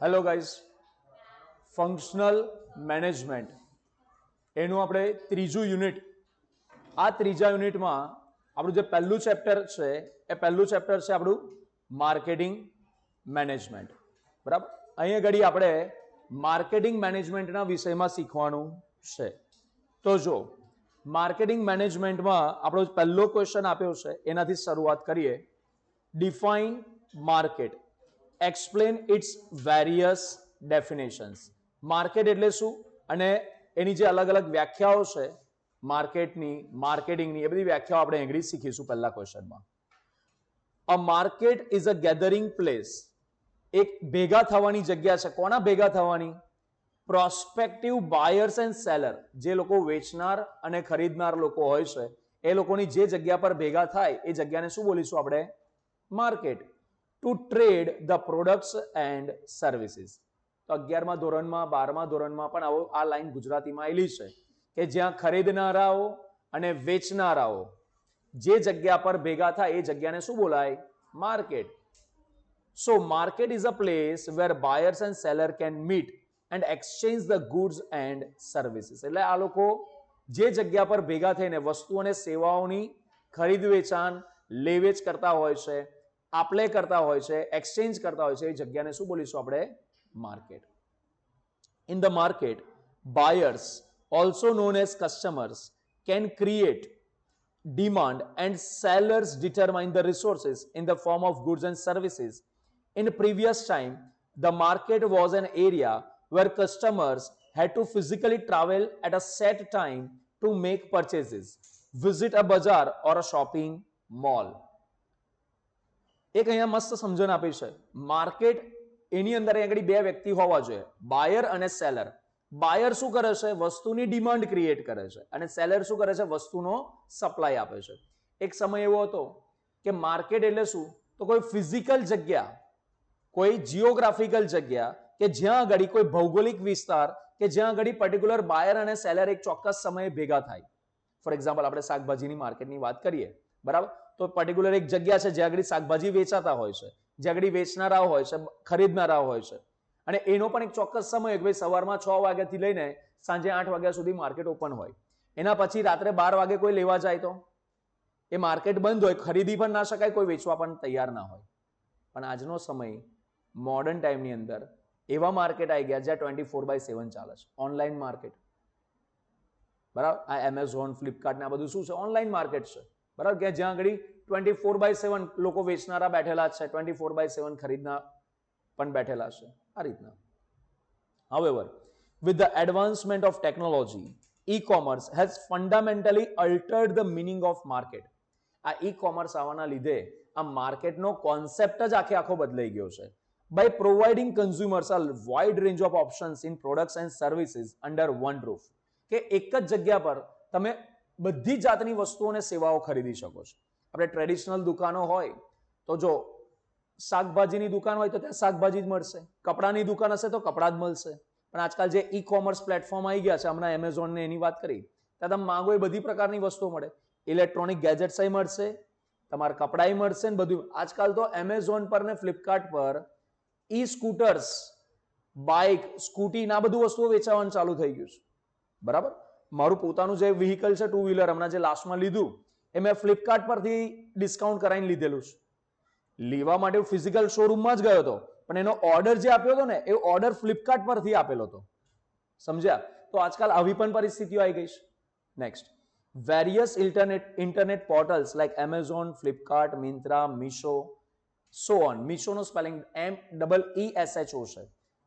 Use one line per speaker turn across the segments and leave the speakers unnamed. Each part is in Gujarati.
હેલો ગાઈઝ, ફંક્શનલ મેનેજમેન્ટ એનું આપણે ત્રીજું યુનિટ. આ ત્રીજા યુનિટમાં આપણું જે પહેલું ચેપ્ટર છે એ પહેલું ચેપ્ટર છે આપણું માર્કેટિંગ મેનેજમેન્ટ. બરાબર, અહીંયા ઘડી આપણે માર્કેટિંગ મેનેજમેન્ટના વિષયમાં શીખવાનું છે. તો જો માર્કેટિંગ મેનેજમેન્ટમાં આપણો પહેલો ક્વેશ્ચન આપ્યો છે, એનાથી શરૂઆત કરીએ. Define market, explain its various definitions. Market એટલે શું અને એની જે અલગ અલગ વ્યાખ્યાઓ છે માર્કેટની, માર્કેટિંગની, એ બધી વ્યાખ્યાઓ આપણે આગળ શીખીશું પહેલા ક્વેશ્ચનમાં. A market is a gathering place. એક ભેગા થવાની જગ્યા છે. કોના ભેગા થવાની? Prospective buyers and seller. જે લોકો વેચનાર અને ખરીદનાર લોકો હોય છે એ લોકોની જે જગ્યા પર ભેગા થાય એ જગ્યાને શું બોલીશું આપણે? Market. Two trade the products and services. તો 11મા ધોરણમાં, 12મા ધોરણમાં પણ આ લાઈન ગુજરાતીમાં આવેલી છે કે જ્યાં ખરીદનારાઓ અને વેચનારાઓ જે જગ્યા પર ભેગા થાય એ જગ્યાને શું બોલાય? Market. So market is a place where buyers and seller can meet and exchange the goods and services. એટલે આ લોકો જે જગ્યા પર ભેગા થઈને વસ્તુ અને સેવાઓની ખરીદ વેચાણ, લે વેચ કરતા હોય છે, આપલે કરતા હોય છે, એક્સચેન્જ કરતા હોય છે, એ જગ્યાને શું બોલીશું આપણે? Market. In the market, buyers also known as customers can create demand and sellers determine the resources in the form of goods and services. In previous time, the market was an area where customers had to physically travel at a set time to make purchases, visit a bazaar or a shopping mall. એક અહીંયા મસ્ત સમજણ આપી છે. માર્કેટ એની અંદર આગળ બે વ્યક્તિ હોવા જોઈએ, બાયર અને સેલર. બાયર શું કરે છે? વસ્તુની ડિમાન્ડ ક્રિએટ કરે છે અને સેલર શું કરે છે? વસ્તુનો સપ્લાય આપે છે. એક સમય એવો હતો કે માર્કેટ એટલે શું? તો કોઈ ફિઝિકલ જગ્યા, કોઈ જીઓગ્રાફિકલ જગ્યા કે જ્યાં આગળ કોઈ ભૌગોલિક વિસ્તાર કે જ્યાં આગળ પર્ટિક્યુલર બાયર અને સેલર એક ચોક્કસ સમયે ભેગા થાય. ફોર એક્ઝામ્પલ આપણે શાકભાજીની માર્કેટની વાત કરીએ, બરાબર, તો પર્ટિક્યુલર એક જગ્યા છે જ્યાં આગળ શાકભાજી વેચાતા હોય છે, જ્યાં આગળ વેચનારાઓ હોય છે, ખરીદનારાઓ હોય છે, અને એનો પણ એક ચોક્કસ સમય કે ભાઈ સવારમાં 6 વાગ્યાથી લઈને સાંજે 8 વાગ્યા સુધી માર્કેટ ઓપન હોય. એના પછી રાત્રે 12 વાગે કોઈ લેવા જાય તો એ માર્કેટ બંધ હોય, ખરીદી પણ ના શકાય, કોઈ વેચવા પણ તૈયાર ના હોય. પણ આજનો સમય મોડર્ન ટાઈમની અંદર એવા માર્કેટ આવી ગયા જ્યાં 24/7 ચાલે છે. ઓનલાઈન માર્કેટ, બરાબર. આ એમેઝોન, ફ્લિપકાર્ટ ને આ બધું શું છે? ઓનલાઈન માર્કેટ છે, બરાબર, કે જ્યાં આગળ 24/7 લોકો વેચનારા બેઠેલા છે, 24/7 ખરીદનાર પણ બેઠેલા છે. આ રીતના. However, with the advancement of technology, e-commerce has fundamentally altered the meaning of market. આ e-commerce આવવાના લીધે આ માર્કેટનો કોન્સેપ્ટ જ આખો બદલાઈ ગયો છે. By providing consumers a wide range of options in products and services under one roof. કે એક જ જગ્યા પર તમે બધી જાતની વસ્તુઓ અને સેવાઓ ખરીદી શકો છો. આપણે ટ્રેડિશનલ દુકાનો હોય તો જો શાકભાજીની દુકાન હોય તો ત્યાં શાકભાજી જ મળશે, કપડાની દુકાન હશે તો કપડા જ મળશે. પણ આજકાલ જે ઈ કોમર્સ પ્લેટફોર્મ આવી ગયા છે, હમણાં એમેઝોન ને એની વાત કરી, ત્યાં તમે માંગો એ બધી પ્રકારની વસ્તુઓ મળે. ઇલેક્ટ્રોનિક ગેજેટ્સ મળશે, તમારા કપડાય મળશે ને બધું. આજકાલ તો એમેઝોન પર ને ફ્લિપકાર્ટ પર ઈ સ્કૂટર્સ, બાઇક, સ્કૂટી ના બધું વસ્તુઓ વેચાવાનું ચાલુ થઈ ગયું છે, બરાબર. મારું પોતાનું જે વ્હીકલ છે, 2 વ્હીલર, હમણાં જે લાસ્ટમાં લીધું એ મેં ફ્લિપકાર્ટ પરથી ડિસ્કાઉન્ટ કરાવીને લીધેલું છે. લેવા માટે ફિઝિકલ શોરૂમમાં જ ગયો હતો, પણ એનો ઓર્ડર જે આપ્યો હતો ને એ ઓર્ડર ફ્લિપકાર્ટ પરથી આપેલો હતો. સમજ્યા? તો આજકાલ આવી પણ પરિસ્થિતિઓ આવી ગઈ છે. Next, various internet portals like Amazon, Flipkart, Myntra, Meesho, so on. મીશોનો સ્પેલિંગ MEESHO છે,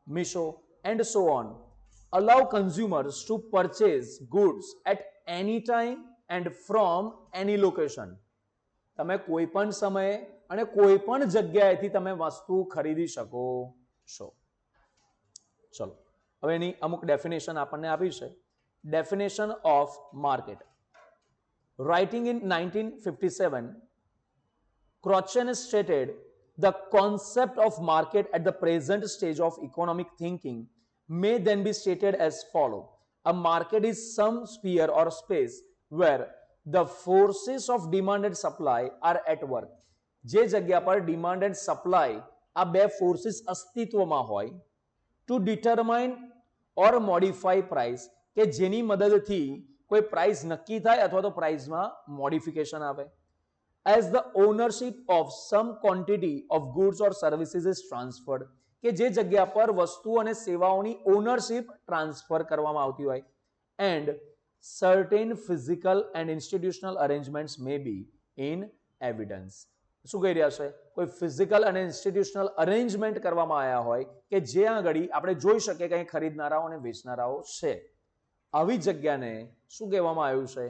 Meesho, and so on allow consumers to purchase goods at any time and from any location. તમે કોઈ પણ સમયે અને કોઈ પણ જગ્યાએથી તમે વસ્તુ ખરીદી શકો છો. ચલો હવે એની અમુક ડેફિનેશન આપણને આપી છે. Definition of market. Writing in 1957, Crochan stated the concept of market at the present stage of economic thinking may then be stated as follow. A market is some sphere or space where the forces of demand and supply are at work. જે જગ્યા પર ડિમાન્ડ એન્ડ સપ્લાય આ બે ફોર્સિસ અસ્તિત્વમાં હોય ટુ ડિટરમાઇન ઓર મોડિફાઈ પ્રાઇસ, કે જેની મદદથી કોઈ પ્રાઇસ નક્કી થાય અથવા તો પ્રાઇસમાં મોડિફિકેશન આવે. As the ownership of sum quantity of goods or services is transferred, કે જે જગ્યા પર વસ્તુ અને સેવાઓની ઓનરશિપ ટ્રાન્સફર કરવામાં આવતી હોય. And certain physical and institutional arrangements may be in evidence. શું કહી રહ્યા છે? કોઈ ફિઝિકલ અને ઇન્સ્ટિટ્યુશનલ અરેન્જમેન્ટ કરવામાં આવ્યા હોય કે જ્યાં આગળ આપણે જોઈ શકીએ કે અહીં ખરીદનારાઓ અને વેચનારાઓ છે. આવી જગ્યાને શું કહેવામાં આવ્યું છે?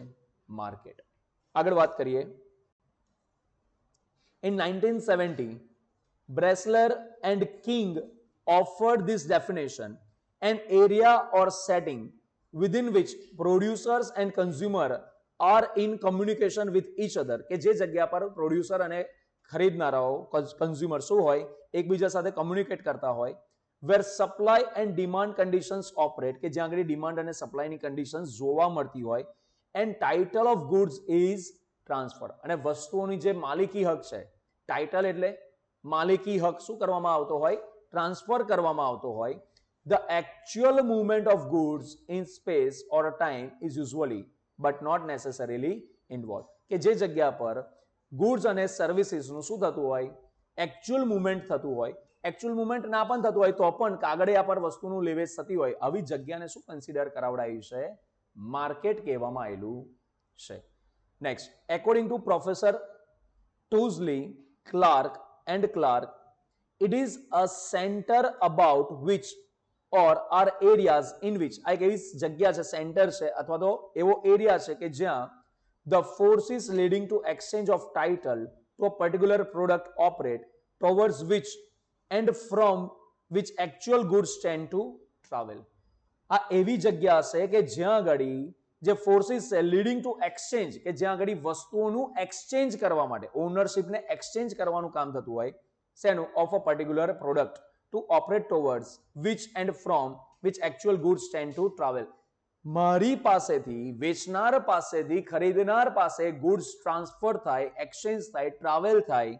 માર્કેટ. આગળ વાત કરીએ. In 1970, Bressler and King offered this definition: an area or setting within which producers and consumer are in communication with each other, કે જે જગ્યા પર પ્રોડ્યુસર અને ખરીદનારાઓ કન્ઝ્યુમર શું હોય? એકબીજા સાથે કમ્યુનિકેટ કરતા હોય. where supply and demand conditions operate, કે જ્યાં આગળ ડિમાન્ડ અને સપ્લાયની કન્ડિશન્સ જોવા મળતી હોય. and title of goods is transferred, અને વસ્તુઓની જે માલિકી હક છે, ટાઇટલ એટલે માલિકી હક, શું કરવામાં આવતો હોય? ટ્રાન્સફર કરવામાં આવતો હોય. The actual movement of goods in space or time is usually but not necessarily involved, કે જે જગ્યા પર goods અને સર્વિસીસનું શું થતું હોય? actual movement થતું હોય. actual movement ના પણ થતું હોય તો પણ કાગળિયા પર વસ્તુનું લેવેચ થતી હોય, આવી જગ્યાને શું કન્સિડર કરાવડાયું છે? માર્કેટ કહેવામાં આવેલું છે. Next, according to Professor Tousley, Clark and Clark, it is a center about which or are areas in which, આ એક એવી જગ્યા છે, સેન્ટર છે અથવા તો એવો એરિયા છે કે જ્યાં the forces leading to exchange of title to a particular product operate, towards which and from which actual goods tend to travel. આ એવી જગ્યા છે કે જ્યાં આગળ જે ફોર્સિસ છે લીડિંગ ટુ એક્સચેન્જ, કે જ્યાં આગળ વસ્તુઓનું એક્સચેન્જ કરવા માટે, ઓનરશિપને એક્સચેન્જ કરવાનું કામ થતું હોય. શેનું? Of a particular product, to operate towards which and from which actual goods tend to travel. મારી પાસેથી વેચનાર પાસેથી ખરીદનાર પાસે ગુડ્સ ટ્રાન્સફર થાય, એક્સચેન્જ થાય, ટ્રાવેલ થાય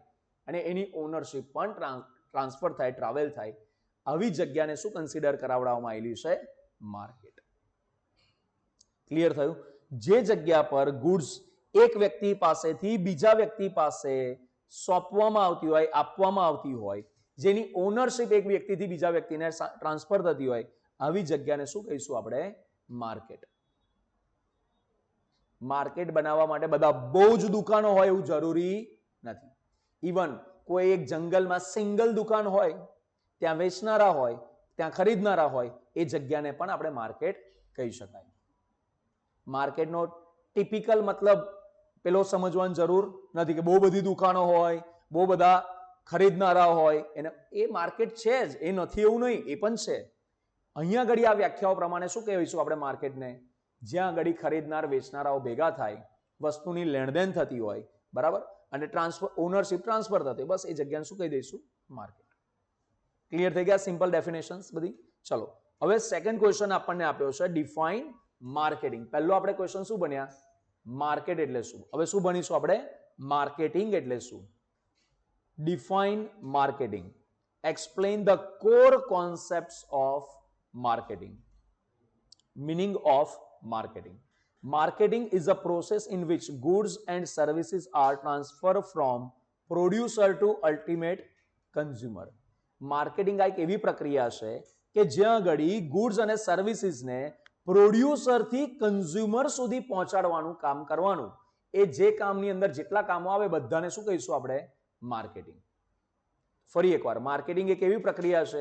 અને એની ઓનરશિપ પણ ટ્રાન્સફર થાય, ટ્રાવેલ થાય. આવી જગ્યાને શું કન્સિડર કરાવવામાં આવેલી છે? માર્કેટ. ક્લિયર થયું? જે જગ્યા પર ગુડ્સ એક વ્યક્તિ પાસેથી બીજા વ્યક્તિ પાસે સોંપવામાં આવતી હોય, આપવામાં આવતી હોય, જેની ઓનરશિપ એક વ્યક્તિથી બીજા વ્યક્તિને ટ્રાન્સફર થતી હોય, આવી જગ્યાને શું કહીશું આપણે? માર્કેટ. માર્કેટ બનાવવા માટે બધા બહુ જ દુકાનો હોય એવું જરૂરી નથી. ઇવન કોઈ એક જંગલમાં સિંગલ દુકાન હોય, ત્યાં વેચનારા હોય, ત્યાં ખરીદનારા હોય, એ જગ્યાને પણ આપણે માર્કેટ કહી શકાય. માર્કેટનો ટિપિકલ મતલબ પેલો સમજવાની જરૂર નથી કે બહુ બધી દુકાનો હોય, બહુ બધા ખરીદનારા હોય, એને એ માર્કેટ છે જ, એ નથી એવું નહીં, એ પણ છે. અહીંયા આગળ આ વ્યાખ્યાઓ પ્રમાણે શું કહીશું આપણે માર્કેટને? જ્યાં આગળ ખરીદનાર વેચનારાઓ ભેગા થાય, વસ્તુની લેણદેન થતી હોય, બરાબર, અને ટ્રાન્સફર, ઓનરશિપ ટ્રાન્સફર થતી, બસ એ જગ્યાને શું કહી દઈશું? માર્કેટ. ક્લિયર થઈ ગયા? સિમ્પલ ડેફિનેશન્સ બધી. ચલો, હવે સેકન્ડ ક્વેશ્ચન આપણને આપ્યો છે, ડિફાઇન માર્કેટિંગ. પહેલો આપણે ક્વેશ્ચન શું બન્યા? માર્કેટ એટલે શું? હવે શું ભણીશું આપણે? માર્કેટિંગ એટલે શું? Define marketing. Explain the core concepts of marketing. Meaning of marketing. Marketing is a process in which goods and services are transferred from producer to ultimate consumer. Marketing આ એક એવી પ્રક્રિયા છે કે જ્યાં આગળ ગુડ્સ અને સર્વિસીસને પ્રોડ્યુસરથી કન્ઝ્યુમર સુધી પહોંચાડવાનું કામ કરવાનું. એ જે કામની અંદર જેટલા કામો આવે બધાને શું કહીશું આપણે? માર્કેટિંગ. ફરી એકવાર, માર્કેટિંગ એક એવી પ્રક્રિયા છે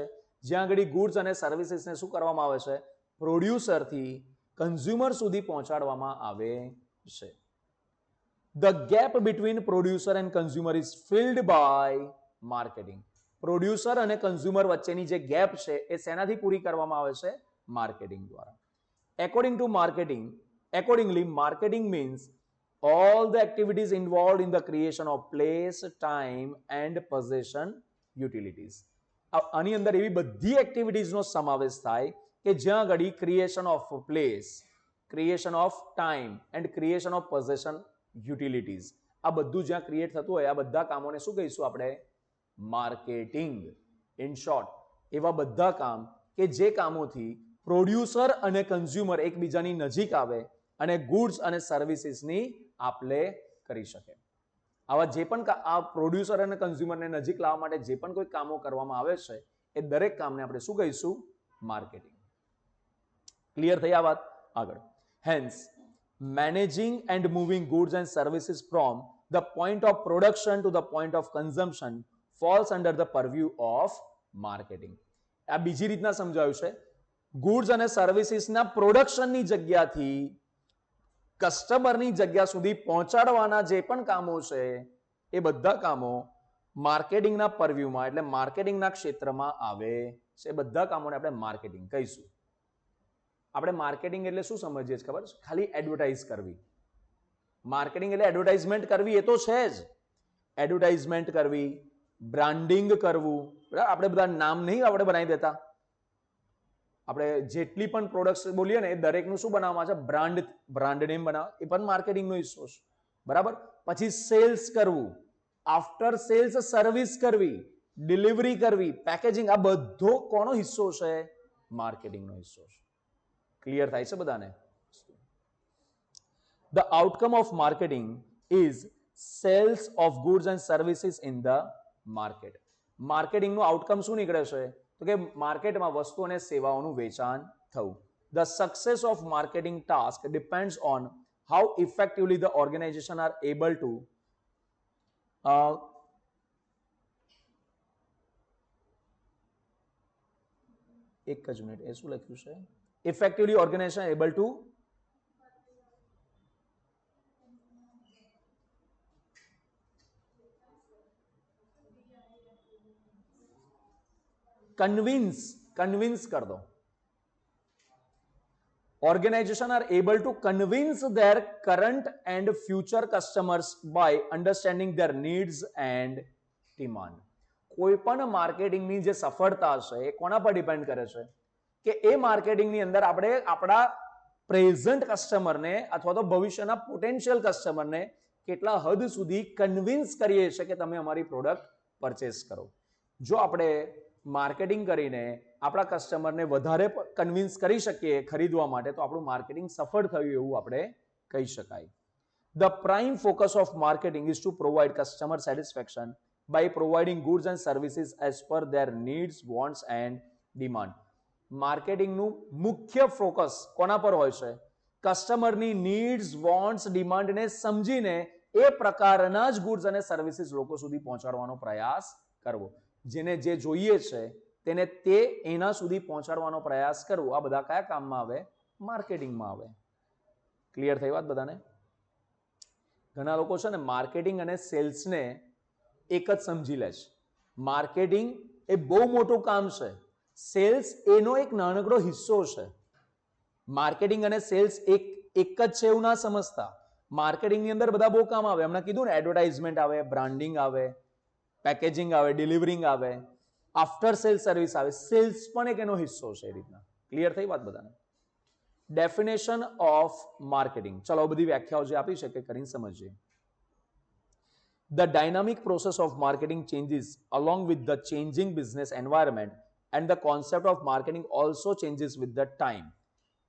જ્યાં આગળ ગુડ્સ અને સર્વિસીસને શું કરવામાં આવે છે? પ્રોડ્યુસરથી કન્ઝ્યુમર સુધી પહોંચાડવામાં આવે છે. The gap between producer and consumer is filled by marketing. Producer અને કન્ઝ્યુમર વચ્ચેની જે ગેપ છે એ શેનાથી પૂરી કરવામાં આવે છે? માર્કેટિંગ દ્વારા. Accordingly, marketing means all the activities involved in the creation of place, time and possession utilities. આની અંદર એવી બધી એક્ટિવિટીઝનો સમાવેશ થાય કે જ્યાં આગળ creation of place, creation of time and creation of possession utilities, આ બધું જ્યાં ક્રિએટ થતું હોય આ બધા કામોને શું કહીશું આપણે? માર્કેટિંગ. ઇન શોર્ટ, એવા બધા કામ કે જે કામોથી પ્રોડ્યુસર અને કન્ઝ્યુમર એકબીજાની નજીક આવે અને ગુડ્સ અને સર્વિસીસની આપ-લે કરી શકે. આવા જે પણ આ પ્રોડ્યુસર અને કન્ઝ્યુમરને નજીક લાવવા માટે જે પણ કોઈ કામો કરવામાં આવે છે એ દરેક કામને આપણે શું કહીશું? માર્કેટિંગ. ક્લિયર થઈ આ વાત? આગળ. Hence managing and moving goods and services from the point of production to the point of consumption falls under the purview of marketing. આ બીજી રીતના સમજાવ્યું છે. ગુડ્સ અને સર્વિસીસના પ્રોડક્શનની જગ્યાથી કસ્ટમરની જગ્યા સુધી પહોંચાડવાના જે પણ કામો છે એ બધા કામો માર્કેટિંગના પરવ્યુમાં એટલે માર્કેટિંગના ક્ષેત્રમાં આવે છે. એ બધા કામોને આપણે માર્કેટિંગ કહીશું. આપણે માર્કેટિંગ એટલે શું સમજીએ છીએ ખબર છે? ખાલી એડવર્ટાઇઝ કરવી. માર્કેટિંગ એટલે એડવર્ટાઇઝમેન્ટ કરવી એ તો છે જ. એડવર્ટાઇઝમેન્ટ કરવી, બ્રાન્ડિંગ કરવું. બરાબર, આપણે બધા નામ નહીં આપણે બનાવી દેતા. આપણે જેટલી પણ પ્રોડક્ટ્સ બોલીએ ને એ દરેકનું શું બનાવવામાં છે? બ્રાન્ડ નેમ બનાવવા. એ પણ માર્કેટિંગનો હિસ્સો છે. બરાબર. પછી સેલ્સ કરવું, આફ્ટર સેલ્સ સર્વિસ કરવી, ડિલિવરી કરવી, પેકેજિંગ, આ બધો કોનો હિસ્સો છે? માર્કેટિંગનો હિસ્સો છે. ક્લિયર થાય છે બધાને? The outcome of marketing is sales of goods and services in the market. માર્કેટિંગનું આઉટકમ શું નીકળે છે? તો કે માર્કેટમાં વસ્તુ અને સેવાઓનું વેચાણ થવું. The success of marketing task depends on how effectively the organization are able to એક જ મિનિટ, એ શું લખ્યું છે? Effectively organization able to convince कर दो. Organization are able to convince their current and future customers by understanding their needs and demand. કોઈ પણ માર્કેટિંગની જે સફળતા છે એ કોના પર ડિપેન્ડ કરે છે? કે એ માર્કેટિંગની અંદર આપણે આપણા પ્રેઝન્ટ કસ્ટમરને અથવા તો ભવિષ્યના પોટેન્શિયલ કસ્ટમરને કેટલા હદ સુધી કન્વિન્સ કરીએ છીએ કે તમે અમારી પ્રોડક્ટ પરચેસ કરો. જો આપણે માર્કેટિંગ કરીને આપણા કસ્ટમરને વધારે કન્વિન્સ કરી શકીએ ખરીદવા માટે તો આપણું માર્કેટિંગ સફળ થયું એવું આપણે કહી શકાય. The prime focus of marketing is to provide customer satisfaction by providing goods and services as per their needs, wants and demand. માર્કેટિંગનું મુખ્ય ફોકસ કોના પર હોય છે? કસ્ટમરની નીડ્સ, વોન્ટ્સ, ડિમાન્ડને સમજીને એ પ્રકારના જ ગુડ્સ અને સર્વિસીસ લોકો સુધી પહોંચાડવાનો પ્રયાસ કરવો. જેને જે જોઈએ છે તેને તે એના સુધી પહોંચાડવાનો પ્રયાસ કરવો. આ બધા કયા કામમાં આવે? માર્કેટિંગમાં આવે. ક્લિયર થઈ વાત બધાને? ઘણા લોકો છે ને માર્કેટિંગ અને સેલ્સને એક જ સમજી લે છે. માર્કેટિંગ એ બહુ મોટું કામ છે, સેલ્સ એનો એક નાનકડો હિસ્સો છે. માર્કેટિંગ અને સેલ્સ એક જ છે એવું ના સમજતા. માર્કેટિંગની અંદર બધા બહુ કામ આવે. હમણાં કીધું ને, એડવર્ટાઇઝમેન્ટ આવે, બ્રાન્ડિંગ આવે, પેકેજિંગ આવે, ડિલિવરિંગ આવે, આફ્ટર સેલ્સ સર્વિસ આવે. સેલ્સ પણ એક એનો હિસ્સો છે. એ રીતના ક્લિયર થઈ વાત બધાને? Definition of marketing. ચલો બધી વ્યાખ્યાઓ જે આપી છે કે કરીને સમજીએ. The dynamic process of marketing changes along with the changing business environment and the concept of marketing also changes with the time.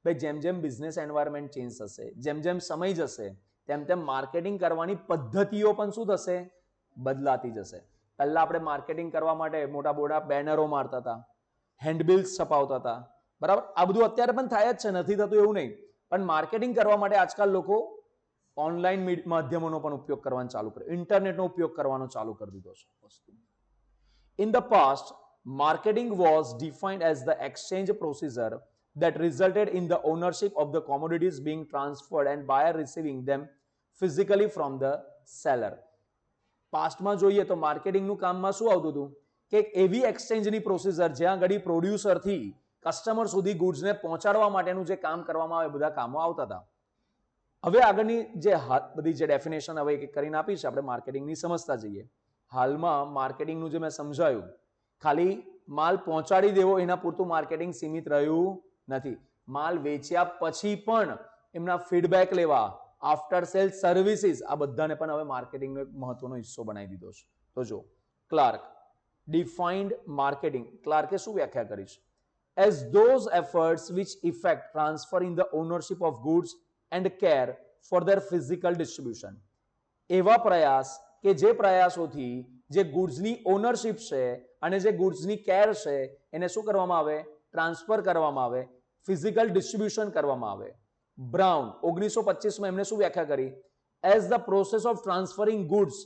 ભાઈ જેમ જેમ બિઝનેસ એન્વાયરમેન્ટ ચેન્જ થશે, જેમ જેમ સમય જશે, તેમ તેમ માર્કેટિંગ કરવાની પદ્ધતિઓ પણ શું થશે? બદલાતી જશે. પહેલા આપણે માર્કેટિંગ કરવા માટે મોટા મોટા બેનરો મારતા હતા, હેન્ડબિલ્સ છપાવતા હતા. બરાબર, આ બધું અત્યારે પણ થાય જ છે, નથી થતું એવું નહીં. પણ માર્કેટિંગ કરવા માટે આજકાલ લોકો ઓનલાઈન માધ્યમોનો પણ ઉપયોગ કરવાનો ચાલુ કર્યો, ઇન્ટરનેટનો ઉપયોગ કરવાનો ચાલુ કરી દીધો છે. In the past, marketing was defined as the exchange procedure that resulted in the ownership of the commodities being transferred and buyer receiving them physically from the seller. પાસ્ટમાં જોઈએ તો માર્કેટિંગનું કામમાં શું આવતું હતું કે એક એવી એક્સચેન્જની પ્રોસીજર જ્યાં આગળ પ્રોડ્યુસરથી કસ્ટમર સુધી ગુડ્સને પહોંચાડવા માટેનું જે કામ કરવામાં આવે બધા કામો આવતા હતા. હવે આગળની જે બધી જે ડેફિનેશન હવે એક કરીને આપી છે આપણે માર્કેટિંગની સમજતા જઈએ. હાલમાં માર્કેટિંગનું જે મેં સમજાયું, ખાલી માલ પહોંચાડી દેવો એના પૂરતું માર્કેટિંગ સીમિત રહ્યું નથી. માલ વેચ્યા પછી પણ એમના ફીડબેક લેવા, આફ્ટર સેલ્સ સર્વિસીસ, આ બધાને પણ હવે માર્કેટિંગનો એક મહત્વનો હિસ્સો બનાવી દીધો છે. તો જો ક્લાર્ક ડિફાઇન્ડ માર્કેટિંગ, ક્લાર્કે શું વ્યાખ્યા કરી છે? as those efforts which effect transfer in the ownership of goods and care for their physical distribution. એવા પ્રયાસ કે જે પ્રયાસોથી જે ગુડ્સની ઓનરશિપ છે અને જે ગુડ્સની કેર છે એને શું કરવામાં આવે? ટ્રાન્સફર કરવામાં આવે, ફિઝિકલ ડિસ્ટ્રીબ્યુશન કરવામાં આવે. બ્રાઉન 1925માં એમણે શું વ્યાખ્યા કરી? As the process of transferring goods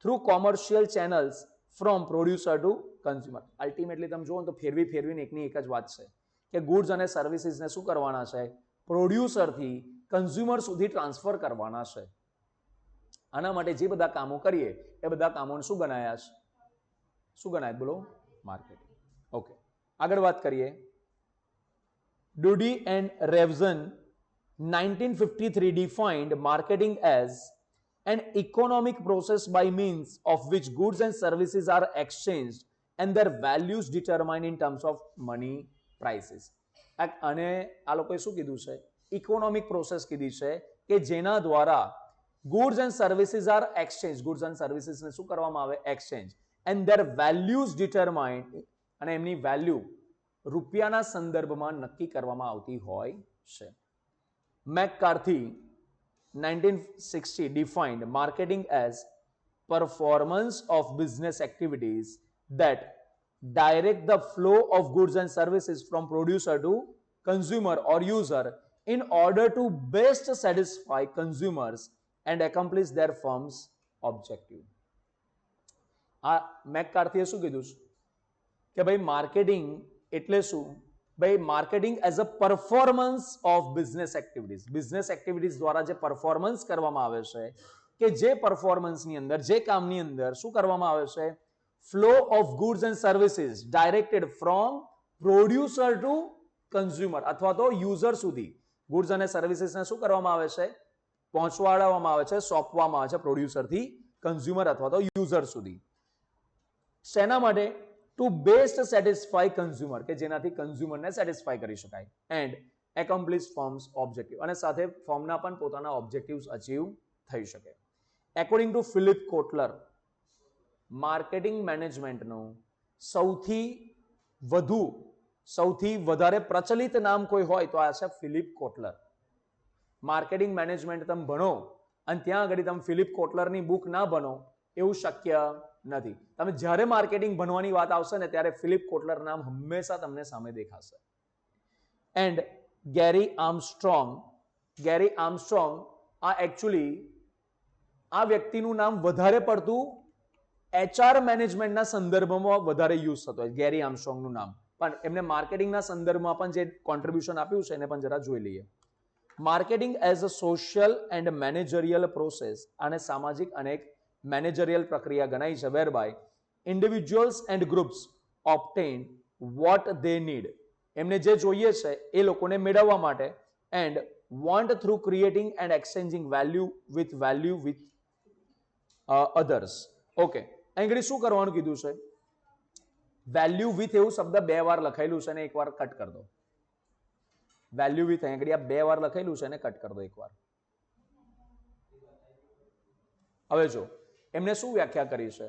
through commercial channels from producer to consumer. Ultimately તમે જુઓ તો ફેરવીને એકની એક જ વાત છે કે ગુડ્સ અને સર્વિસીસને શું કરવાના છે? પ્રોડ્યુસરથી કન્ઝ્યુમર સુધી ટ્રાન્સફર કરવાના છે. આના માટે જે બધા કામો કરીએ એ બધા કામોને શું ગણાયા છે? શું ગણાય? બોલો. માર્કેટિંગ. ઓકે, આગળ વાત કરીએ. Doody and Revson 1953 defined marketing as an economic process by means of which goods and services are exchanged and their values determined in terms of money prices. અને આ લોકોએ શું કીધું છે? ઇકોનોમિક પ્રોસેસ કીધી છે કે જેના દ્વારા goods and services are exchanged, goods and services ને શું કરવામાં આવે? Exchange, and their values determined, અને એમની વેલ્યુ રૂપિયાના સંદર્ભમાં નક્કી કરવામાં આવતી હોય છે. McCarthy 1960 defined marketing as performance of business activities that direct the flow of goods and services from producer to consumer or user in order to best satisfy consumers and accomplish their firm's objective. આ મેકકાર્થીએ શું કીધું છે કે ભાઈ માર્કેટિંગ એટલે શું? ભાઈ marketing as a performance of business activities, business activities દ્વારા જે પરફોર્મન્સ કરવામાં આવે છે કે જે પરફોર્મન્સની અંદર, જે કામની અંદર શું કરવામાં આવે છે? Flow of goods and services directed from producer to consumer અથવા તો યુઝર સુધી ગુડ્સ અને સર્વિસીસને શું કરવામાં આવે છે? પહોંચવાડવામાં આવે છે, સોંપવામાં આવે છે પ્રોડ્યુસરથી કન્ઝ્યુમર અથવા તો યુઝર સુધી. શેના માટે? ટુ બેસ્ટ સેટિસ્ફાય કન્ઝ્યુમર, કે જેનાથી કન્ઝ્યુમરને સેટિસ્ફાય કરી શકાય, એન્ડ એકોમ્પ્લિશ ફર્મ્સ ઓબ્જેક્ટિવ, અને સાથે ફર્મના પણ પોતાના ઓબ્જેક્ટિવ્સ અચીવ થઈ શકે. According to Philip Kotler, marketing મેનેજમેન્ટનું સૌથી વધારે પ્રચલિત નામ કોઈ હોય તો આ છે ફિલિપ કોટલર. માર્કેટિંગ મેનેજમેન્ટ તમે ભણો અને ત્યાં આગળ તમે ફિલિપ કોટલરની બુક ના ભણો એવું શક્ય નથી. તમે જ્યારે માર્કેટિંગ ભણવાની વાત આવશે ને ત્યારે ફિલિપ કોટલર નામ હંમેશા તમને સામે દેખાશે. એન્ડ ગેરી આર્મસ્ટ્રોંગ આ એકચ્યુઅલી આ વ્યક્તિનું નામ વધારે પડતું HR મેનેજમેન્ટના સંદર્ભમાં વધારે યુઝ થતો હોય, ગેરી આર્મસ્ટ્રોંગનું નામ. પણ એમને માર્કેટિંગના સંદર્ભમાં પણ જે કોન્ટ્રીબ્યુશન આપ્યું છે એને પણ જરા જોઈ લઈએ. Marketing as a social and managerial process, આને સામાજિક અને એક મેનેજરિયલ પ્રક્રિયા ગણાય છે, whereby individuals and groups obtain what they need, એમને જે જોઈએ છે એ લોકોને મેળવવા માટે, and want through creating and exchanging value with others. Okay, અહીં શું કરવાનું કીધું છે? વેલ્યુ વિથ એવું શબ્દ 2 વાર લખાયેલું છે ને એકવાર કટ કરી દો. વેલ્યુ વિથ અહીં આ 2 વાર લખેલું છે ને કટ કરી દો એકવાર. હવે જો એમને શું વ્યાખ્યા કરી છે?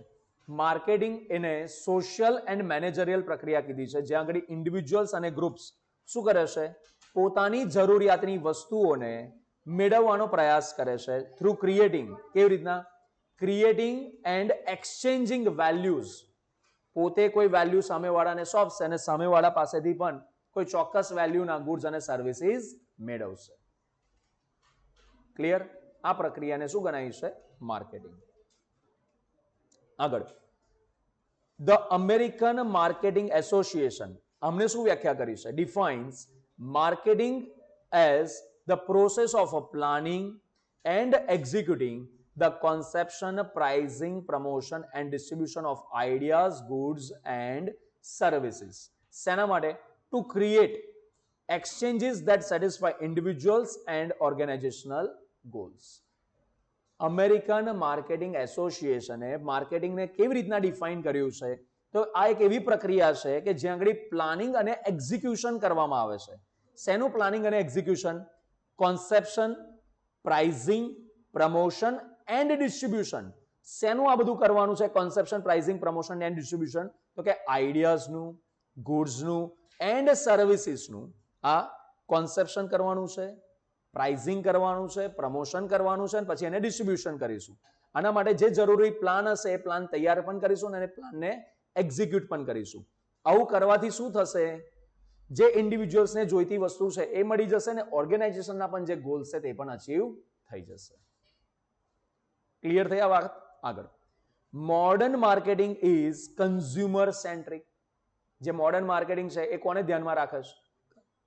માર્કેટિંગ એને સોશિયલ એન્ડ મેનેજરિયલ પ્રક્રિયા કીધી છે, જ્યાં આગળ ઇન્ડિવિજ્યુઅલ્સ અને ગ્રુપ્સ શું કરે છે? પોતાની જરૂરિયાતની વસ્તુઓને મેળવવાનો પ્રયાસ કરે છે થ્રુ ક્રિએટિંગ. કેવી રીતના? Creating and exchanging values. પોતે કોઈ વેલ્યુ સામેવાળાને સોંપશે અને સામેવાળા પાસેથી પણ કોઈ ચોક્કસ વેલ્યુના ગુડ્સ અને સર્વિસીસ મેળવશે. ક્લિયર? આ પ્રક્રિયાને શું ગણાય છે? માર્કેટિંગ. આગળ, ધ અમેરિકન માર્કેટિંગ એસોસિએશન અમને શું વ્યાખ્યા કરી છે? Defines marketing as the process of planning and executing the conception, pricing, promotion and distribution of ideas, goods and services. શેના માટે? To create exchanges that satisfy individuals and organizational goals. American marketing એસોસિએશને માર્કેટિંગને કેવી રીતના ડિફાઇન કર્યું છે? તો આ એક એવી પ્રક્રિયા છે કે જ્યાં આગળ પ્લાનિંગ અને એક્ઝિક્યુશન કરવામાં આવે છે. શેનું પ્લાનિંગ અને execution? Conception, pricing, promotion and distribution. શેનું આ બધું કરવાનું છે? Conception, pricing, promotion and distribution. તો કે આઈડિયાઝનું, ગુડ્સનું એન્ડ સર્વિસીસનું આ કોન્સેપ્શન કરવાનું છે, પ્રાઇઝિંગ કરવાનું છે, પ્રમોશન કરવાનું છે, અને પછી એને ડિસ્ટ્રીબ્યુશન કરીશું. આના માટે જે જરૂરી પ્લાન હશે એ પ્લાન તૈયાર પણ કરીશું અને પ્લાનને એક્ઝિક્યુટ પણ કરીશું. આવું કરવાથી શું થશે? જે ઇન્ડિવિજ્યુઅલ્સને જોઈતી વસ્તુ છે એ મળી જશે ને ઓર્ગેનાઇઝેશનના પણ જે ગોલ છે તે પણ અચીવ થઈ જશે. ક્લિયર થઈ આ વાત? આગળ, modern marketing is consumer centric. જે મોડર્ન માર્કેટિંગ છે એ કોને ધ્યાનમાં રાખે છે?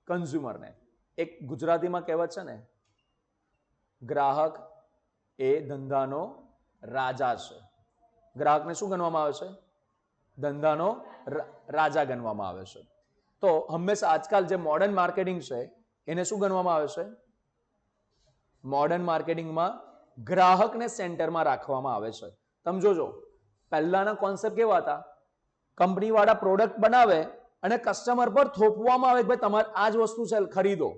કન્ઝ્યુમરને. એક ગુજરાતીમાં કહેવત છે ને, ગ્રાહક એ ધંધાનો રાજા છે. ગ્રાહકને શું ગણવામાં આવે છે? ધંધાનો રાજા ગણવામાં આવે છે. તો હંમેશા આજકાલ જે મોડર્ન માર્કેટિંગ છે એને શું ગણવામાં આવે છે? મોડર્ન માર્કેટિંગમાં ગ્રાહકને સેન્ટરમાં રાખવામાં આવે છે. તમે જોજો, પહેલાના કોન્સેપ્ટ કેવા હતા? કંપની વાળા પ્રોડક્ટ બનાવે અને કસ્ટમર પર થોપવામાં આવે કે ભાઈ તમારે આ જ વસ્તુ છે ખરીદો.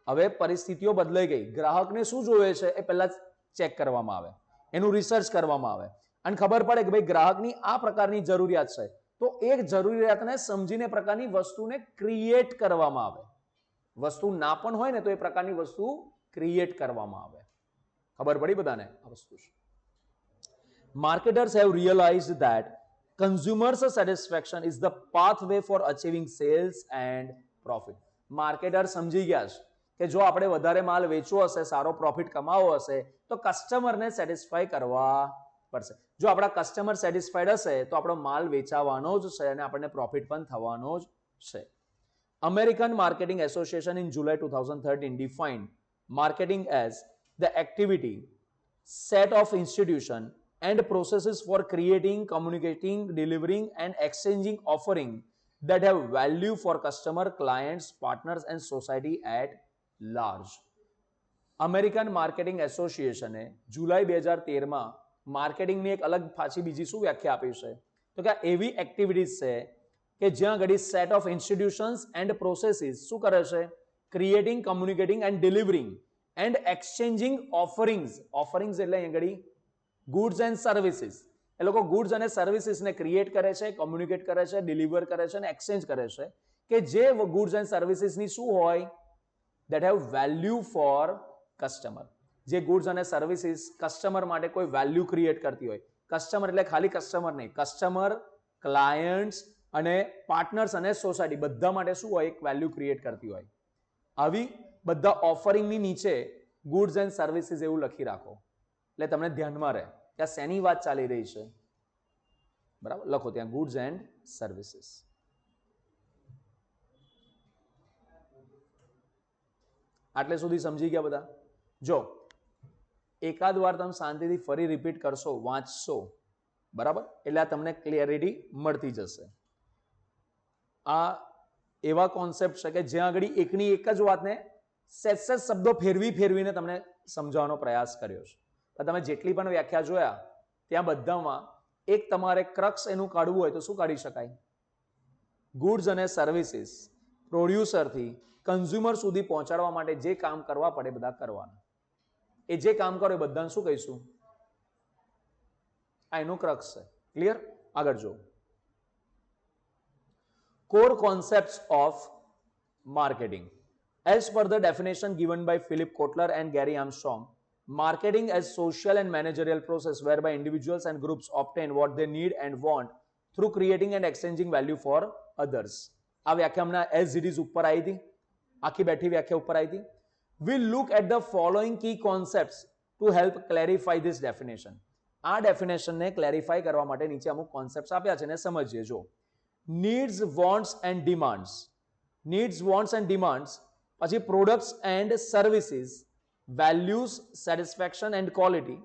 હવે પરિસ્થિતિઓ બદલાઈ ગઈ. ગ્રાહકને શું જોઈએ છે એ પહેલા ચેક કરવામાં આવે, એનું રિસર્ચ કરવામાં આવે અને ખબર પડે કે ભાઈ ગ્રાહકની આ પ્રકારની જરૂરિયાત છે, તો એક જરૂરિયાતને સમજીને પ્રકારની વસ્તુને ક્રિએટ કરવામાં આવે. વસ્તુ ના પણ હોય ને તો એ પ્રકારની વસ્તુ ક્રિએટ કરવામાં આવે. ખબર પડી બધાને આ વસ્તુ છે? Marketers have realized that consumers' satisfaction is the pathway for achieving sales and profit. Marketer સમજી ગયા છે કે જો આપણે વધારે માલ વેચવો હશે, સારો પ્રોફિટ કમાવો હશે તો કસ્ટમરને સેટિસ્ફાય કરવા પડશે. જો આપણા કસ્ટમર સેટિસ્ફાઈડ હશે તો આપણો માલ વેચાવાનો જ છે અને આપણને પ્રોફિટ પણ થવાનો જ છે. American Marketing Association in July 2013 defined marketing as the activity, set of institution and processes for creating, communicating, delivering and exchanging offering that have value for customer, clients, partners and society at large. American marketing એસોસિએશને જુલાઈ 2013માં માર્કેટિંગની એક અલગ પાછી બીજી શું વ્યાખ્યા આપી છે? તો કે એવી એક્ટિવિટીઝ છે કે જ્યાં ઘડી set of institutions and processes શું કરે છે? Creating, communicating and delivering and exchanging offerings. Offerings એટલે અહીં ઘડી ગુડ્સ એન્ડ સર્વિસીસ. એ લોકો ગુડ્સ અને સર્વિસીસને ક્રિએટ કરે છે, કોમ્યુનિકેટ કરે છે, ડિલિવર કરે છે અને એક્સચેન્જ કરે છે કે જે ગુડ્સ એન્ડ સર્વિસીસની શું હોય? that have value for customer. જે ગુડ્સ અને સર્વિસીસ કસ્ટમર માટે કોઈ વેલ્યુ ક્રિએટ કરતી હોય. કસ્ટમર એટલે ખાલી કસ્ટમર નહીં, કસ્ટમર, ક્લાયન્ટ્સ અને પાર્ટનર્સ અને સોસાયટી બધા માટે શું હોય? એક વેલ્યુ ક્રિએટ કરતી હોય. આવી બધા ઓફરિંગની નીચે ગુડ્સ એન્ડ સર્વિસીસ એવું લખી રાખો એટલે તમને ધ્યાનમાં રહે ત્યાં શેની વાત ચાલી રહી છે. બરાબર, લખો ત્યાં ગુડ્સ એન્ડ સર્વિસીસ. આટલે સુધી સમજી ગયા બધા? જો એકાદ વાર તમે શાંતિથી ફરી રિપીટ કરશો, વાંચશો, બરાબર, એટલે આ તમને ક્લિયરિટી મળતી જશે. આ એવા કોન્સેપ્ટ છે કે જ્યાં આગળ એકની એક જ વાતને સેજ શબ્દો ફેરવીને તમને સમજાવવાનો પ્રયાસ કર્યો છે. તમે જેટલી પણ વ્યાખ્યા જોયા ત્યાં બધામાં એક તમારે ક્રક્સ એનું કાઢવું હોય તો શું કાઢી શકાય? ગુડ્સ અને સર્વિસીસ પ્રોડ્યુસરથી કન્ઝ્યુમર સુધી પહોંચાડવા માટે જે કામ કરવા પડે બધા કરવાના. એ જે કામ કરો એ બધાને શું કહીશું? આ એનું ક્રક્સ છે. ક્લિયર? આગળ જો, core concepts of marketing. As per the definition given by Philip Kotler and Gary Armstrong, marketing as social and managerial process whereby individuals and groups obtain what they need and want through creating and exchanging value for others. આ વ્યાખ્યા હમણાં as it is ઉપર આવી હતી, આખી બેઠી વ્યાખ્યા ઉપર આવી હતી. We'll look at the following key concepts to help clarify this definition. આ ડેફિનેશનને ક્લેરિફાઈ કરવા માટે નીચે અમુક કોન્સેપ્ટ્સ આપ્યા છે ને સમજીએ. જો needs, wants and demands. Needs, wants and demands, પછી products and services, values, satisfaction and quality,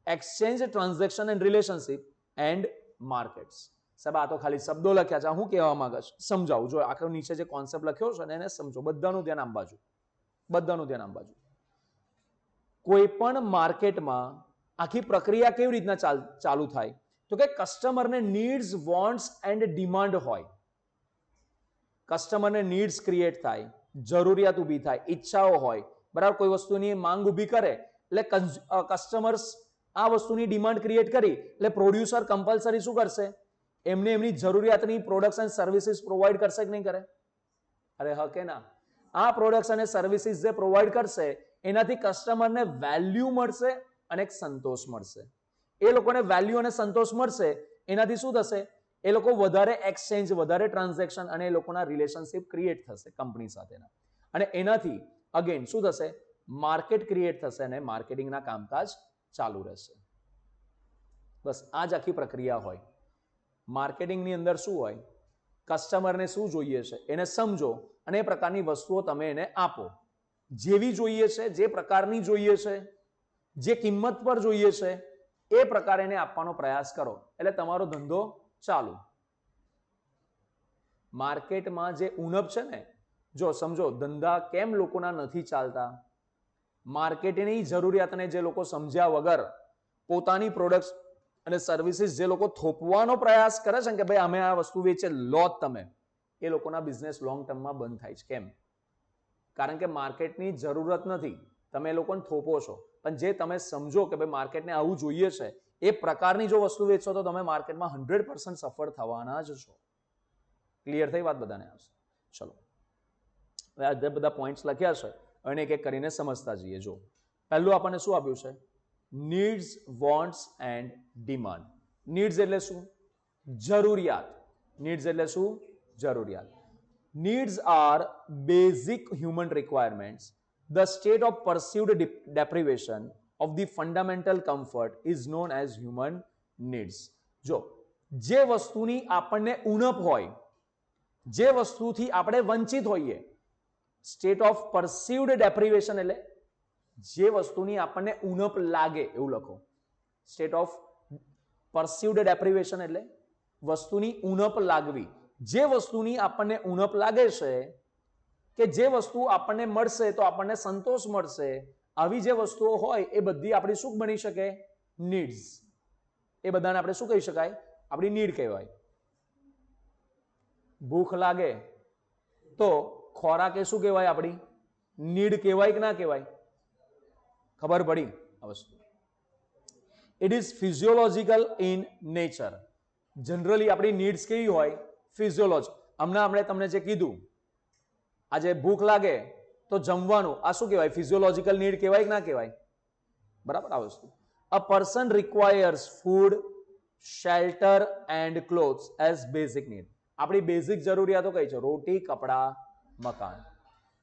exchange, transaction and relationship and markets. સાહેબ આ તો ખાલી શબ્દો લખ્યા છે, હું કહેવા માંગે છે સમજાવું. જો આખો નીચે જે કોન્સેપ્ટ લખ્યો છે ને એને સમજો. બધાનું ધ્યાન આમ બાજુ, બધાનું ધ્યાન આમ બાજુ. કોઈ પણ માર્કેટમાં આખી પ્રક્રિયા કેવી રીતના ચાલુ થાય? તો કે કસ્ટમરને નીડ્સ, વોન્ટ્સ એન્ડ ડિમાન્ડ હોય. કસ્ટમરને નીડ્સ ક્રિએટ થાય, જરૂરિયાત ઊભી થાય, ઈચ્છાઓ હોય, બરાબર. કોઈ વસ્તુની માંગ ઊભી કરે એટલે કસ્ટમર્સ આ વસ્તુની ડિમાન્ડ ક્રિએટ કરી એટલે પ્રોડ્યુસર કમ્પલસરી શું કરશે? એમને એમની જરૂરિયાતની પ્રોડક્ટ્સ એન્ડ સર્વિસીસ પ્રોવાઈડ કરશે કે નહીં કરે? અરે હ કે ના? આ પ્રોડક્ટ્સ અને સર્વિસીસ જે પ્રોવાઈડ કરશે એનાથી કસ્ટમરને વેલ્યુ મળશે અને એક સંતોષ મળશે. એ લોકોને વેલ્યુ અને સંતોષ મળશે એનાથી શું થશે? એ લોકો વધારે એક્સચેન્જ, વધારે ટ્રાન્ઝેક્શન અને એ લોકોના રિલેશનશિપ ક્રિએટ થશે કંપની સાથેના. અને એનાથી અગેન શું થશે? માર્કેટ ક્રિએટ થશે અને માર્કેટિંગના કામકાજ ચાલુ રહેશે. બસ આ જ આખી પ્રક્રિયા હોય. માર્કેટિંગની અંદર શું હોય? કસ્ટમરને શું જોઈએ છે એને સમજો અને એ પ્રકારની વસ્તુઓ તમે એને આપો. જેવી જોઈએ છે, જે પ્રકારની જોઈએ છે, જે કિંમત પર જોઈએ છે એ પ્રકારે એને આપવાનો પ્રયાસ કરો એટલે તમારો ધંધો ચાલુ. માર્કેટમાં જે ઉણપ છે ને, જો સમજો ધંધા કેમ લોકોના નથી ચાલતા? માર્કેટની જરૂરિયાતને જે લોકો સમજ્યા વગર પોતાની પ્રોડક્ટ્સ અને સર્વિસીસ જે લોકો થોપવાનો પ્રયાસ કરે છે ને કે ભાઈ અમે આ વસ્તુ વેચે લો જ તમે, એ લોકોના બિઝનેસ લોંગ ટર્મમાં બંધ થાય છે. કેમ? કારણ કે માર્કેટની જરૂરત નથી, તમે એ લોકોને થોપો છો. પણ જે તમે સમજો કે ભાઈ માર્કેટને આવું જોઈએ છે એ પ્રકારની જો વસ્તુ વેચશો તો તમે માર્કેટમાં 100% સફળ થવાના જ છો. ક્લિયર થઈ વાત બધાને? આવશે. ચલો હવે આ જે બધા પોઈન્ટ્સ લખ્યા છે અને એક એક કરીને સમજતા જઈએ. જો પહેલું આપણને શું આપ્યું છે? Needs, wants and demand. Needs એટલે શું? જરૂરિયાત. નીડ્સ એટલે શું? જરૂરિયાત. Needs are basic human requirements. The state of perceived deprivation of the fundamental comfort is known as human needs. જો જે વસ્તુની આપણને ઉણપ હોય, જે વસ્તુથી આપણે વંચિત હોઈએ, સ્ટેટ ઓફ પરસીવ્ડ ડેપ્રિવેશન એટલે જે વસ્તુની આપણને ઉણપ લાગે એવું લખો. સ્ટેટ ઓફ પરસીવ્ડ ડેપ્રિવેશન એટલે વસ્તુની ઉણપ લાગવી. જે વસ્તુની આપણને ઉણપ લાગે છે કે જે વસ્તુ આપણને મળશે તો આપણને સંતોષ મળશે, આવી જે વસ્તુઓ હોય એ બધી આપણી શું બની શકે? નીડ્સ. એ બધાને આપણે શું કહી શકાય? આપણી નીડ કહેવાય. ભૂખ લાગે તો ખોરાક એ શું કહેવાય? આપણી નીડ કહેવાય કે ના કહેવાય? ખબર પડી આ વસ્તુ? It is physiological in nature. Generally આપણી નીડ્સ કેવી હોય? ફિઝિયોલોજી. હમણાં આપણે તમને જે કીધું, આજે ભૂખ લાગે તો જમવાનું, આ શું કહેવાય? ફિઝિયોલોજીકલ નીડ કહેવાય કે ના કહેવાય? બરાબર આ વસ્તુ. A person requires food, shelter and clothes as basic need. આપણી બેઝિક જરૂરિયાતો કઈ છે? રોટી, કપડા, મકાન.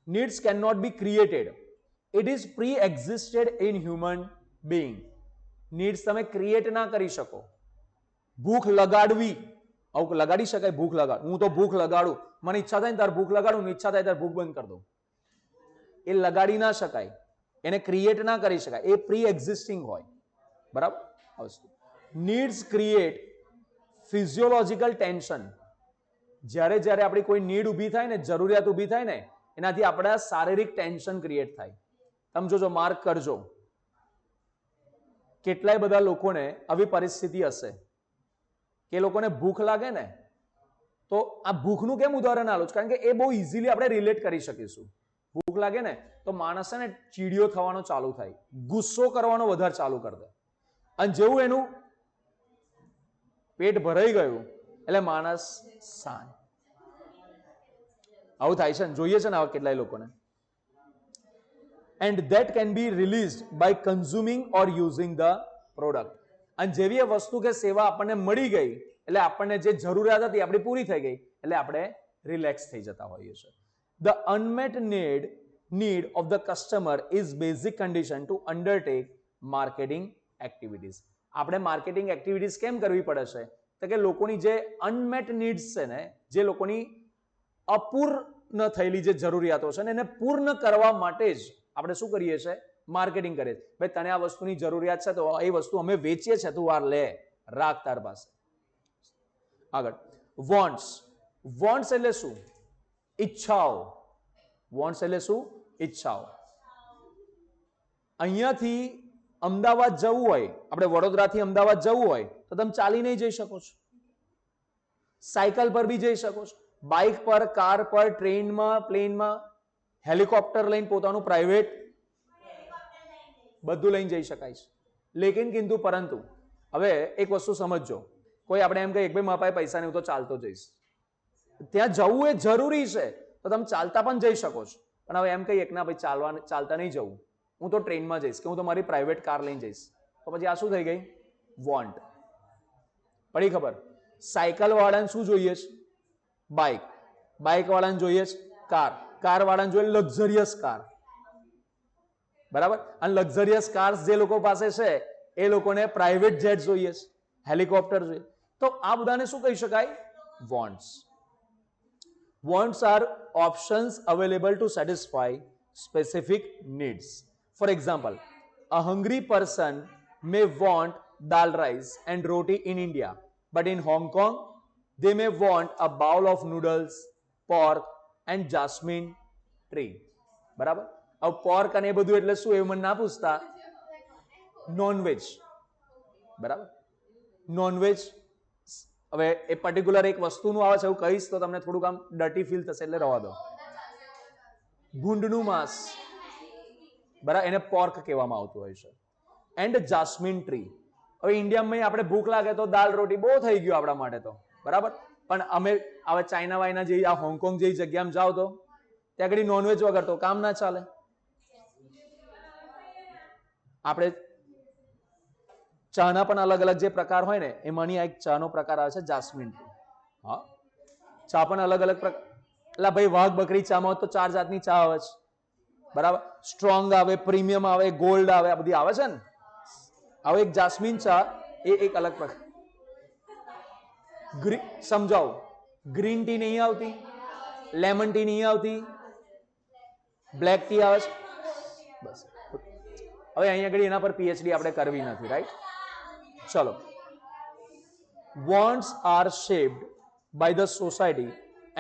Needs can not be created. It is pre existed in human being. Needs તમે ક્રિએટ ના કરી શકો. ભૂખ લગાડવી, આવું લગાડી શકાય? ભૂખ લગાડ, હું તો ભૂખ લગાડું, મને ઈચ્છા થાય ને તાર ભૂખ લગાડું, ને ઈચ્છા થાય ત્યારે ભૂખ બંધ કરી દઉં. એ લગાડી ના શકાય, એને ક્રિએટ ના કરી શકાય. એ પ્રી એક્ઝિસ્ટિંગ હોય. બરાબર આ વસ્તુ. Needs create physiological tension. જ્યારે જ્યારે આપણી કોઈ નીડ ઊભી થાય ને, જરૂરિયાત ઊભી થાય ને, એનાથી આપણા શારીરિક ટેન્શન ક્રિએટ થાય. તમે જોજો, માર્ક કરજો, કેટલાય બધા લોકોને આવી પરિસ્થિતિ હશે કે લોકોને ભૂખ લાગે ને, તો આ ભૂખનું કેમ ઉદાહરણ આલું છું? કારણ કે એ બહુ ઇઝીલી આપણે રિલેટ કરી શકીશું. ભૂખ લાગે ને તો માણસ ને ચીડિયો થવાનો ચાલુ થાય, ગુસ્સો કરવાનો વધારે ચાલુ કરી દે, અને જેવું એનું પેટ ભરાઈ ગયું એટલે માણસ શાંત. આવું થાય છે ને, જોઈએ છે ને આવા કેટલાય લોકોને. And that can be released by consuming or using the product. અને જેવી એ વસ્તુ કે સેવા આપણને મળી ગઈ એટલે આપણને જે જરૂરિયાત હતી આપણી પૂરી થઈ ગઈ એટલે આપણે રિલેક્સ થઈ જતા હોઈએ છીએ. The unmet need of the customer is basic condition to undertake marketing activities. આપણે માર્કેટિંગ એક્ટિવિટીઝ કેમ કરવી પડે છે? તો કે લોકોની જે અનમેટ નીડ્સ છે ને, જે લોકોની અપૂર્ણ થયેલી જે જરૂરિયાતો છે ને, એને પૂર્ણ કરવા માટે જ આપણે શું કરીએ છીએ? માર્કેટિંગ કરીએ. ભાઈ તને આ વસ્તુની જરૂરિયાત છે તો એ વસ્તુ અમે વેચીએ છીએ, તું આ લે, રાખ તાર પાસે. આગળ વોન્ટ્સ. વોન્ટ્સ એટલે શું? ઈચ્છાઓ. વોન્ટ્સ એટલે શું? ઈચ્છાઓ. અહીંયાથી અમદાવાદ જવું હોય, આપણે વડોદરાથી અમદાવાદ જવું હોય તો તમે ચાલી નહીં જઈ શકો છો, સાયકલ પર બી જઈ શકો છો, બાઇક પર, કાર પર, ટ્રેનમાં, પ્લેનમાં, હેલિકોપ્ટર લઈને, પોતાનું પ્રાઇવેટ બધું લઈને જઈ શકાય છે. લેકિન કિંતુ પરંતુ હવે એક વસ્તુ સમજજો, કોઈ આપણે એમ કહીએ કે ભાઈ મારા પાસે પૈસા નહીં, હું તો ચાલતો જઈશ, ત્યાં જવું એ જરૂરી છે, તો તો તમે ચાલતા પણ જઈ શકો છો, પણ હવે એમ કહીએ કે ના ભાઈ ચાલતા નહીં જવું, હું તો ટ્રેનમાં જઈશ કે હું તો મારી પ્રાઇવેટ કાર લઈને જઈશ, તો પછી આ શું થઈ ગઈ? વોન્ટ. પડી ખબર? સાયકલ વાળાને શું જોઈએ છે? બાઇક. બાઇક વાળાને જોઈએ છે કાર. કાર વાળાને જોઈએ લક્ઝરિયસ કાર. બરાબર? અને લક્ઝરિયસ કાર્સ જે લોકો પાસે છે એ લોકોને પ્રાઇવેટ જેટ જોઈએ છે, હેલિકોપ્ટર જોઈએ. તો આ બધાને શું કહી શકાય? Wants. Wants are options available to satisfy specific needs. For example, a hungry person may want dal rice and roti in India, but in Hong Kong, they may want a bowl of noodles, pork and jasmine tree. બરાબર? હવે પોર્ક અને એ બધું એટલે શું એવું મને ના પૂછતા. નોનવેજ. બરાબર? નોનવેજ. હવે એ પર્ટિક્યુલર એક વસ્તુનું આવે છે એવું કહીશ તો તમને થોડુંક આમ ડર્ટી ફીલ થશે એટલે રહેવા દો. ભૂંડનું માંસ. બરાબર? એને પોર્ક કહેવામાં આવતું હોય છે. And jasmine tree. હવે ઇન્ડિયામાં આપણે ભૂખ લાગે તો દાલ રોટી બહુ થઈ ગયું આપણા માટે તો. બરાબર? પણ અમે હવે ચાઇના વાઇના જેવી આ હોંગકોંગ જેવી જગ્યામાં જાઓ તો ત્યાં આગળ નોનવેજ વગર તો કામ ના ચાલે. આપણે ચાના પણ અલગ અલગ જે પ્રકાર હોય ને એમાંની એક ચાનો પ્રકાર આવે છે જાસ્મિન. હા, ચા પણ અલગ અલગ પ્રકાર. એટલે ભાઈ વાઘ બકરી ચામાં તો 4 જાતની ચા આવે છે. બરાબર? સ્ટ્રોંગ આવે, પ્રીમિયમ આવે, ગોલ્ડ આવે, આ બધી આવે છે ને. હવે એક જાસ્મિન ચા એ એક અલગ પ્રકાર. સમજાવો. ગ્રીન ટી નહીં આવતી, લેમન ટી નહીં આવતી, બ્લેક ટી આવે છે. બસ હવે અહીંયા આગળ એના પર પીએચડી આપણે કરવી નથી, રાઈટ? ચલો. Wants are shaped by the society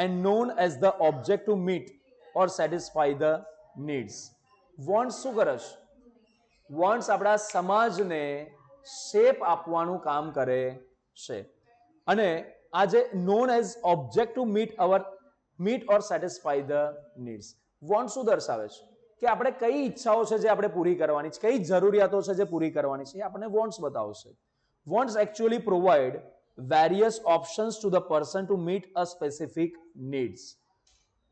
and known as the object to meet or satisfy the needs. Wants શું કરે છે? Wants આપણા સમાજને શેપ આપવાનું કામ કરે છે. અને આ જે known as object to meet or satisfy the needs. Want શું દર્શાવે છે? કે આપણે કઈ ઈચ્છાઓ છે જે આપણે પૂરી કરવાની છે, કઈ જરૂરિયાતો છે જે પૂરી કરવાની છે, એ આપણને વોન્ટ્સ બતાવશે. Wants actually provide various options to the person to meet a specific needs.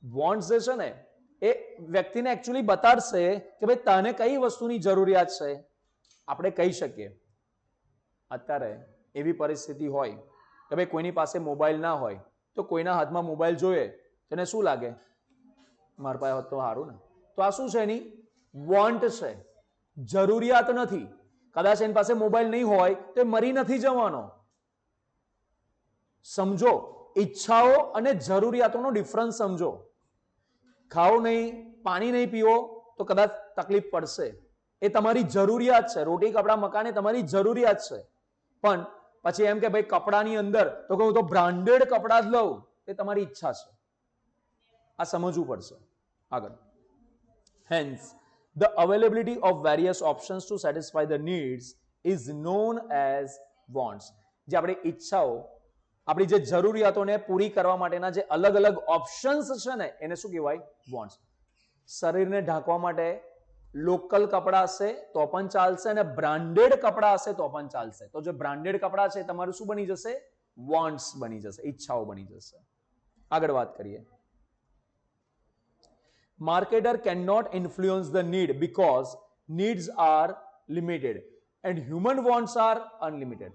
Wants જે છે ને એ વ્યક્તિને એકચ્યુઅલી બતાડશે કે ભાઈ તને કઈ વસ્તુની જરૂરિયાત છે. આપણે કહી શકીએ અત્યારે એવી પરિસ્થિતિ હોય કે ભાઈ કોઈની પાસે મોબાઈલ ના હોય તો કોઈના હાથમાં મોબાઈલ જોઈએ તેને શું લાગે? મારા પાસે હોત તો સારું ને. તો આ શું છે? એની વોન્ટ છે, જરૂરિયાત નથી. કદાચ એની પાસે મોબાઈલ નહીં હોય તો એ મરી નથી જવાનો. સમજો, ઈચ્છાઓ અને જરૂરિયાતોનો ડિફરન્સ સમજો. ખાઓ નહીં, પાણી નહીં પીવો તો કદાચ તકલીફ પડશે, એ તમારી જરૂરિયાત છે. રોટી કપડા મકાન એ તમારી જરૂરિયાત છે. પણ પછી એમ કે ભાઈ કપડાની અંદર તો કહું તો બ્રાન્ડેડ કપડા જ લઉં, એ તમારી ઈચ્છા છે. આ સમજવું પડશે. આગળ. Hence, the availability of various options to satisfy the needs is known as wants. જે આપણી ઈચ્છાઓ, આપણી જે જરૂરિયાતોને પૂરી કરવા માટેના જે અલગ અલગ ઓપ્શન્સ છે ને એને શું કહેવાય? વોન્ટ્સ. શરીરને ઢાંકવા માટે લોકલ કપડા હશે તો પણ ચાલશે અને બ્રાન્ડેડ કપડા હશે તો પણ ચાલશે. તો જે બ્રાન્ડેડ કપડા છે તમારું શું બની જશે? વોન્ટ્સ બની જશે, ઈચ્છાઓ બની જશે. આગળ વાત કરીએ. Marketer cannot influence the need because needs are limited and human wants are unlimited.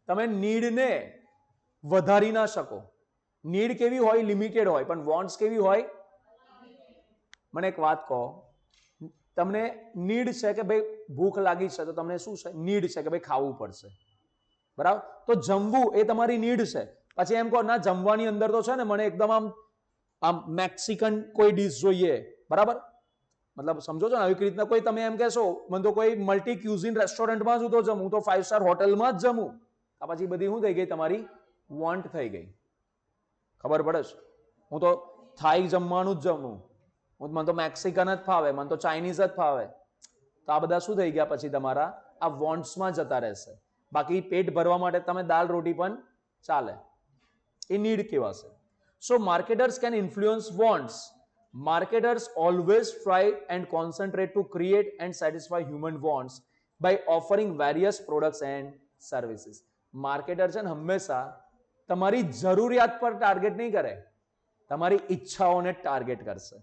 તમે નીડને વધારી ના શકો. નીડ કેવી હોય? લિમિટેડ હોય. પણ વોન્ટ્સ કેવી હોય? મને એક વાત કહો, તમને નીડ છે કે ભાઈ ભૂખ લાગી છે તો તમને શું છે? નીડ છે કે ભાઈ ખાવું પડશે. બરાબર? તો જમવું એ તમારી નીડ છે. પછી એમ કહો ના જમવાની અંદર તો છે ને મને એકદમ આમ મેક્સિકન કોઈ ડીશ જોઈએ. બરાબર? મતલબ સમજો છો ને? આવી રીતના કોઈ તમે એમ કહેશો મને તો કોઈ મલ્ટી ક્યુઝિન રેસ્ટોરન્ટમાં જ હું તો જમું, તો 5 સ્ટાર હોટલમાં જ જમું. આ પછી બધી શું થઈ ગઈ? તમારી વોન્ટ થઈ ગઈ. ખબર પડે છે? હું તો થાઈ જમવાનું જ જમું, મને તો મેક્સિકન જ ફાવે, મને તો ચાઇનીઝ જ ફાવે. તો આ બધા શું થઈ ગયા? પછી તમારા આ વોન્ટ્સમાં જતા રહેશે. બાકી પેટ ભરવા માટે તમે દાલ રોટી પણ ચાલે. એ નીડ કહેવાશે. So marketers can influence wants. Marketers always try and concentrate to create and satisfy human wants by offering various products and services. Marketer છે ને હંમેશા તમારી જરૂરિયાત પર ટાર્ગેટ નહીં કરે, તમારી ઈચ્છાઓને ટાર્ગેટ કરશે.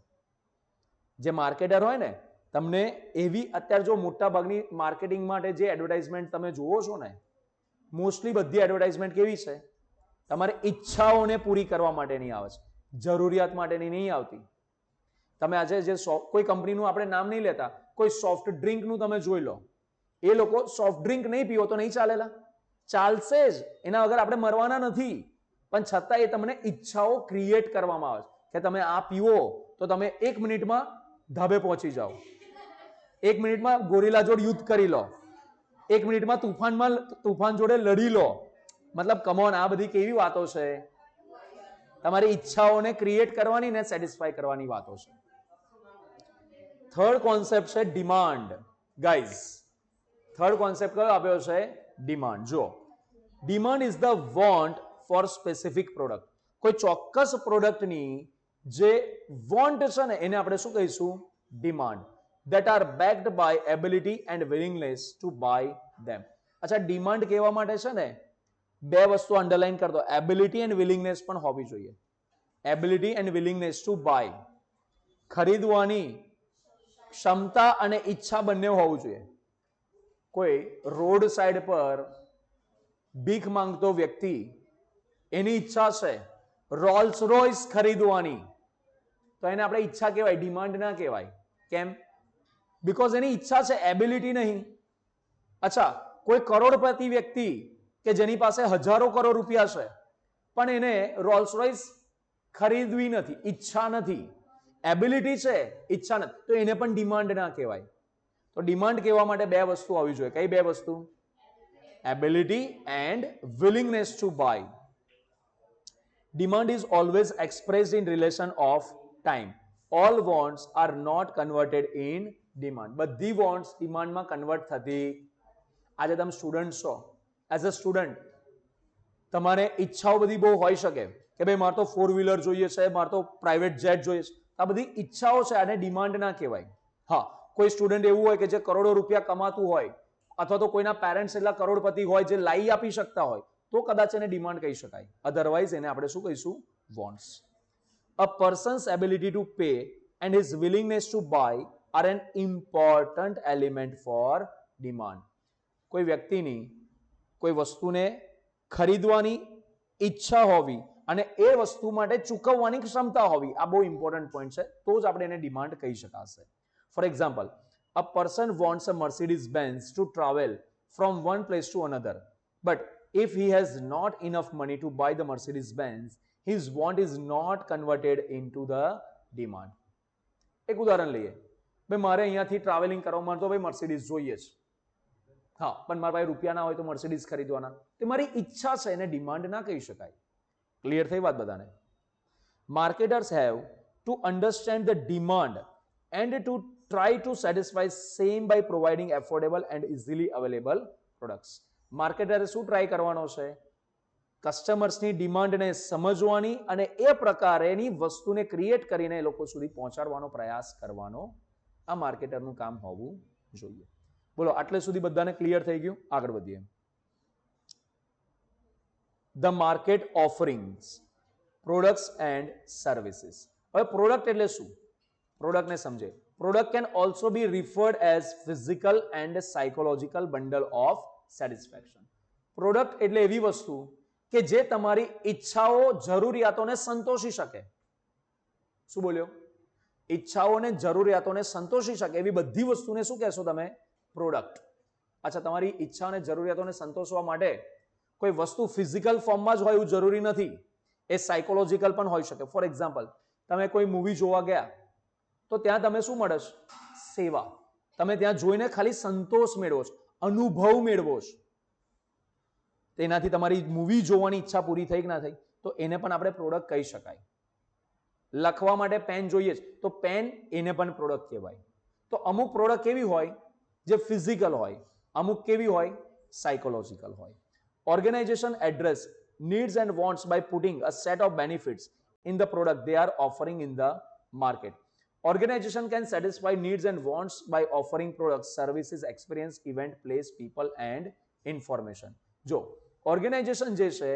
જે માર્કેટર હોય ને, તમને એવી અત્યારે જો મોટા ભાગની માર્કેટિંગ માટે જે એડવર્ટાઇઝમેન્ટ તમે જુઓ છો ને, મોસ્ટલી બધી એડવર્ટાઇઝમેન્ટ કેવી છે? તમારે ઈચ્છાઓને પૂરી કરવા માટેની આવે છે, જરૂરિયાત માટેની નહીં આવતી. તમે આજે જે કોઈ કંપનીનું આપણે નામ નહીં લેતા, કોઈ સોફ્ટ ડ્રિંકનું તમે જોઈ લો, એ લોકો સોફ્ટ ડ્રિંક નહીં પીવો તો નહીં ચાલેલા, ચાલશે જ, એના વગર આપણે મરવાના નથી, પણ છતાં એ તમને ઈચ્છાઓ ક્રિએટ કરવામાં આવે છે કે તમે આ પીવો તો તમે 1 મિનિટમાં ધાબે પહોંચી જાઓ, 1 મિનિટમાં ગોરીલા જોડે યુદ્ધ કરી લો, 1 મિનિટમાં તુફાન જોડે લડી લો. મતલબ કમોન, આ બધી કેવી વાતો છે? તમારી ઈચ્છાઓને ક્રિએટ કરવાની ને સેટિસ્ફાય કરવાની વાતો છે. થર્ડ કોન્સેપ્ટ છે ડિમાન્ડ. ગાઈઝ, થર્ડ કોન્સેપ્ટ કયો આપ્યો છે? ડિમાન્ડ. જો, demand is the want for specific product. કોઈ ચોક્કસ પ્રોડક્ટની જે વોન્ટ છે ને, એને આપણે શું કહીશું? Demand. that are backed by ability and willingness to buy them. અચ્છા, ડિમાન્ડ કહેવા માટે છે ને, બે વસ્તુ અંડરલાઈન કરી દો. એબિલિટી એન્ડ વિલિંગનેસ પણ હોવી જોઈએ. Ability and willingness to buy, ખરીદવાની ક્ષમતા અને ઈચ્છા બંને હોવું જોઈએ. કોઈ રોડ સાઈડ પર ભીખ માંગતો વ્યક્તિ, એની ઈચ્છા છે રોલ્સ રોયસ ખરીદવાની, તો એને આપણે ઈચ્છા કહેવાય, ડિમાન્ડ ના કહેવાય. કેમ? બીકોઝ એની ઈચ્છા છે, એબિલિટી નહીં. અચ્છા, કોઈ કરોડપતિ વ્યક્તિ કે જેની પાસે હજારો કરોડ રૂપિયા છે, પણ એને રોલ્સ રોયસ ખરીદવી નથી, ઈચ્છા નથી. એબિલિટી છે, ઈચ્છા નથી, તો એને પણ ડિમાન્ડ ના કહેવાય. તો ડિમાન્ડ કહેવા માટે બે વસ્તુ આવી જોઈએ. કઈ બે વસ્તુ? Ability and willingness to buy. Demand is always expressed in relation of time. All wants are not converted in demand. બધી wants ડિમાન્ડમાં કન્વર્ટ થતી. આજે તમે સ્ટુડન્ટ છો, એઝ અ સ્ટુડન્ટ તમારે ઈચ્છાઓ બધી બહુ હોઈ શકે કે ભાઈ મારે તો 4 વ્હીલર જોઈએ છે, મારે તો પ્રાઇવેટ જેટ જોઈએ છે. આ બધી ઈચ્છાઓ છે, આને ડિમાન્ડ ના કહેવાય. હા, કોઈ સ્ટુડન્ટ એવું હોય કે જે કરોડો રૂપિયા કમાતું હોય, અથવા તો કોઈના પેરેન્ટ્સ એટલા કરોડપતિ હોય જે લાવી આપી શકતા હોય, તો કદાચ એને ડિમાન્ડ કહી શકાય. અધરવાઇઝ એને આપણે શું કહીશું? Wants. A person's ability to pay and his willingness to buy are an important element for demand. કોઈ વ્યક્તિની કોઈ વસ્તુને ખરીદવાની ઈચ્છા હોવી અને એ વસ્તુ માટે ચૂકવવાની ક્ષમતા હોવી, આ બહુ ઇમ્પોર્ટન્ટ પોઈન્ટ છે, તો જ આપણે એને ડિમાન્ડ કહી શકાશે. For example, a person wants a Mercedes Benz to travel from one place to another, but if he has not enough money to buy the Mercedes Benz, his want is not converted into the demand. એક ઉદાહરણ લઈએ, ભાઈ મારે અહીંયાથી ટ્રાવેલિંગ કરવા માટે તો ભાઈ મર્સિડીઝ જોઈએ છે. હા, પણ મારા પાસે રૂપિયા ના હોય તો મર્સિડીઝ ખરીદવાના, તે મારી ઈચ્છા છે, એને ડિમાન્ડ ના કહી શકાય. ક્લિયર થઈ વાત બધાને? Marketers have to understand the demand and to try to satisfy same by providing affordable and easily available products. માર્કેટરે શું ટ્રાય કરવાનો છે? કસ્ટમર્સની ડિમાન્ડને સમજવાની અને એ પ્રકારેની વસ્તુને ક્રિએટ કરીને એ લોકો સુધી પહોંચાડવાનો પ્રયાસ કરવાનો આ માર્કેટરનું કામ હોવું જોઈએ. બોલો, આટલે સુધી બધાને ક્લિયર થઈ ગયું? આગળ વધીએ. The market offerings, products and services. હવે પ્રોડક્ટ એટલે શું? પ્રોડક્ટને સમજે. Product can also be referred as physical and psychological bundle of satisfaction. Product એટલે એવી વસ્તુ કે જે તમારી ઈચ્છાઓ, જરૂરિયાતોને સંતોષી શકે. શું બોલ્યો? ઈચ્છાઓને, જરૂરિયાતોને સંતોષી શકે એવી બધી વસ્તુને શું કહેશો તમે? પ્રોડક્ટ. અચ્છા, તમારી ઈચ્છા અને જરૂરિયાતોને સંતોષવા માટે કોઈ વસ્તુ ફિઝિકલ ફોર્મમાં જ હોય એવું જરૂરી નથી, એ સાયકોલોજીકલ પણ હોઈ શકે. ફોર એક્ઝામ્પલ, તમે કોઈ મૂવી જોવા ગયા તો ત્યાં તમે શું મળે છે? સેવા. તમે ત્યાં જોઈને ખાલી સંતોષ મેળવો છો, અનુભવ મેળવો છો. તેનાથી તમારી મૂવી જોવાની ઈચ્છા પૂરી થઈ કે ના થઈ, તો એને પણ આપણે પ્રોડક્ટ કહી શકાય. લખવા માટે પેન જોઈએ છે, તો પેન, એને પણ પ્રોડક્ટ કહેવાય. તો અમુક પ્રોડક્ટ કેવી હોય? જે ફિઝિકલ હોય. અમુક કેવી હોય? સાયકોલોજીકલ હોય. Organisation address needs and wants by putting a set of benefits in the product they are offering in the market. Organization can satisfy needs and wants by offering products, services, experience, event, place, people and information. જો ઓર્ગેનાઇઝેશન જે છે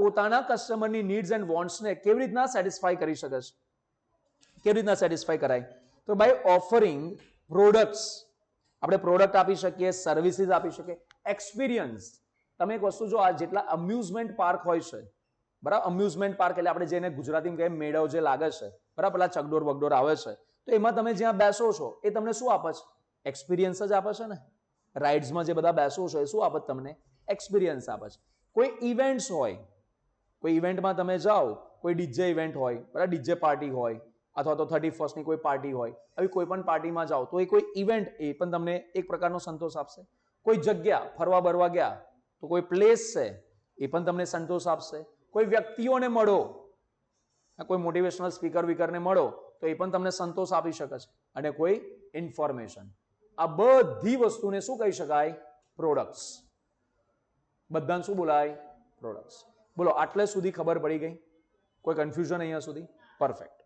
પોતાના કસ્ટમરની નીડ્સ એન્ડ વોન્ટ્સને કેવી રીતના સેટિસ્ફાય કરી શકે છે? કેવી રીતના સેટિસ્ફાય કરાય? તો બાય ઓફરિંગ પ્રોડક્ટ્સ. આપણે પ્રોડક્ટ આપી શકીએ, સર્વિસીસ આપી શકીએ, એક્સપિરિયન્સ. તમે એક વસ્તુ જો, આ જેટલા અમ્યુઝમેન્ટ પાર્ક હોય છે, બરાબર, અમ્યુઝમેન્ટ પાર્ક એટલે આપણે જેને ગુજરાતીમાં કહીએ મેળો જે લાગે છે, બરાબર, પેલા ચકડોર બગડોર આવે છે, તો એમાં તમે જ્યાં બેસો છો એ તમને શું આપે છે? એક્સપિરિયન્સ જ આપે છે ને. રાઇડ્સમાં જે બધા બેસો છો એ શું આપે તમને? એક્સપિરિયન્સ આપે છે. કોઈ ઇવેન્ટ્સ હોય, કોઈ ઇવેન્ટમાં તમે જાઓ, કોઈ ડીજે ઇવેન્ટ હોય, બરાબર, ડીજે પાર્ટી હોય, અથવા તો 31st ની કોઈ પાર્ટી હોય, આવી કોઈ પણ પાર્ટીમાં જાઓ તો એ કોઈ ઇવેન્ટ, એ પણ તમને એક પ્રકારનો સંતોષ આપશે. કોઈ જગ્યા ફરવા બરવા ગયા તો કોઈ પ્લેસ છે એ પણ તમને સંતોષ આપશે. કોઈ વ્યક્તિઓને મળો, કોઈ મોટિવેશનલ સ્પીકર વિકરને મળો તો એ પણ તમને સંતોષ આપી શકે છે. અને કોઈ ઇન્ફોર્મેશન. આ બધી વસ્તુને શું કહી શકાય? પ્રોડક્ટ્સ. બધાને શું બોલાય? પ્રોડક્ટ્સ. બોલો, આટલે સુધી ખબર પડી ગઈ? કોઈ કન્ફ્યુઝન અહીંયા સુધી? પરફેક્ટ.